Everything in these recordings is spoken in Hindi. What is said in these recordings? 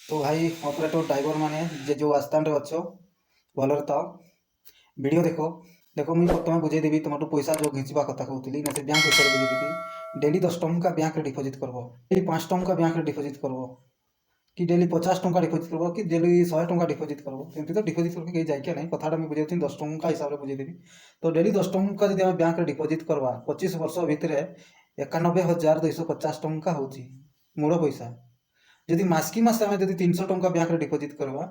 तो भाई ऑपरेटर ड्राइवर माने जे जो आस्थान रे अच्छो भलरे थाओ वीडियो देखो देखो मुझे तुम बुझे देवी तुम पैसा जो घिंचवा कथा कहती ना से बैंक विषय बुझे देवी डेली 10 टंका बैंक रे डिपोजिट करबो डेली 5 टंका बैंक रे डिपोजिट करबो कि डेली 50 टंका डिपोजिट करबो कि डेली 100 टंका डिपोजिट करबो एमती तो डिपोजिट करके कहीं जाइए नहीं कथाटा मुझे बुझे 10 टंका हिसाब से बुझे देवी तो डेली 10 टंका जब आम बैंक रे डिपोजिट करवा 25 वर्ष भितर 91,250 टंका हूँ मूल पैसा जदि मासकी मास आम जब 300 टंका बैंक डिपोजिट करवा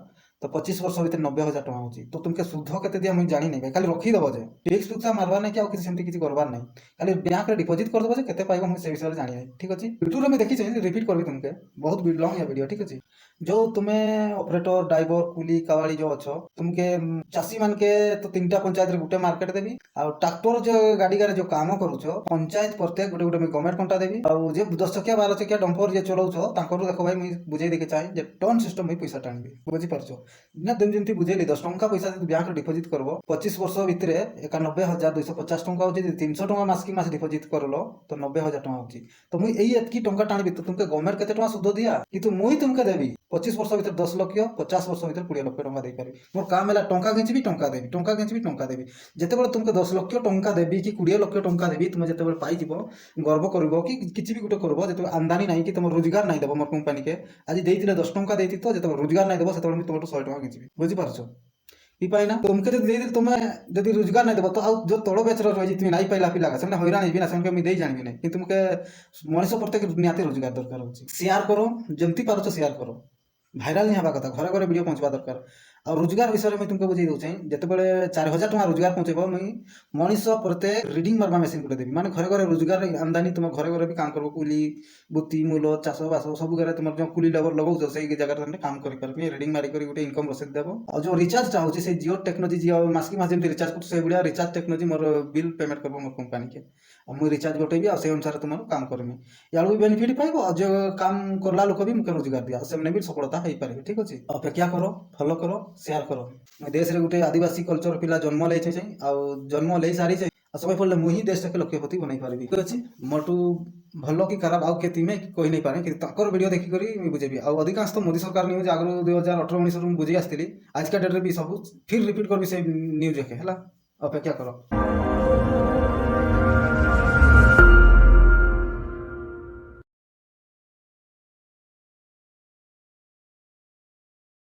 तो 25 वर्ष भितर 90,000 टंका होची तो तुमके सुध केते दिया मुझे जानी नहीं खाली रखीदेव जे टैक्स फिक्स मारवा नहीं कि आउ किसी किसी करवार नहीं खाली बैंक डिपोजिट करदेव जे केते पाइबो मुझे से विषय जानी नहीं ठीक अच्छे यूट्यूब में देखी रिपीट करबी तुमके बहुत लॉन्ग है वीडियो ठीक अच्छे जो तुम्हें ऑपरेटर ड्राइवर कुली कवाड़ी जो अच्छो तुमके चाषी मान के तो 3टा पंचायत रे गुटे मार्केट देवी आ ट्रैक्टर जो गाड़ी गारे जो काम करूछो पंचायत प्रत्येक गुटे गुटे गवर्नमेंट कंटा देवी आ जे 10 चकिया 12 चकिया डंपर जे चलाउछो तांकर देखो भाई मुझे बुझे देके चाहे जे टन सिस्टम में पैसा टाणबी बुझी पारछो ना तुम जमी बुझेली 10 टंका पैसा जब बैंक डिपोजिट करब 25 वर्ष भितर 91,250 टंका हो 300 टंका मास की मास डिपोजिट करल तो 90,000 टंका हो तो मुझे यही टंका टाणी तो तुमके गवर्नमेंट केते टंका सुध दिया कि मुई तुमके देवी 25 वर्ष भितर 10 लक्ष 50 वर्ष भितर 20 लक्ष टंका दे पारि मोर काम है टंका खिंचबी टंका देवी टंका खिंचबी टंका देवी जितेबाला तुमके 10 लक्ष टंका देवी कि 20 लक्ष टंका देवी तुम जिते पाइज गर्व कर कि किसी भी गोटे कर जो आमदानी नहीं कि तुम रोजगार नहीं देव मोर कंपानी के आज देते 10 टंका देती तो जो रोजगार नहीं देव से तुम 100 टंका खिंचबी बुझीपार ना तुमके जब तुम जब रोजगार नहीं देव तो जो तल बेच रही तुम नहीं पाइला पिला से हईराण भी ना से जानवी ना कि तुमके मनीष प्रत्येक निहाती रोजगार दरकार हो शेयर करो जमती पार्छ शेयर करो भाइराल नहीं हवा कथा घरे घरे वीडियो पहुँचवा दरकार आ रोजगार विषय में तुमको बुझे दूसरे जितेबाला 4,000 टंका रोजगार पहुँचेब मुई मनीष प्रत्येक रीडिंग मारवा मेसीन गुटे देवी माने घरे घरे रोजगार आमदानी तुम घरे घरे भी काम कर कुली बुत्ती मूल चाष बास सब घरे तुम जो कुली लेबर लगाऊ से जगह काम कर रीडिंग मारिक गोटे इनकम रसीद देव और जो रिचार्ज टा होची से जियो टेक्नोलॉजी जियो मासकी मास जमी रिचार्ज कर से भाया रिचार्ज टेक्नोलॉजी मोर बिल पेमेंट कर मोर कंपानी के मुझे रिचार्ज गोटे भी से अनुसार तुम काम करमी यार भी बेनिफिट पाइब और जो काम करला लोक भी मुझे रोजगार दिया से भी सफलता हो पारे ठीक अच्छे अपेक्षा करो फॉलो करो शेयर करो देश रे गोटे आदिवासी कल्चर पिला जन्म ले जन्म ले सारी समय पड़े मुझे देश के लक्ष्यपति बनई पारि ठीक अच्छे मोटू भल कि खराब आउ के तीमें कही नहीं पारे कि वीडियो देखिक बुझेबी अधिकांश तो मोदी सरकार न्यूज आगु 2018-19 बुझी आसती आज का डेट रे भी सब फिर रिपीट करबी से न्यूज है अपेक्षा करो।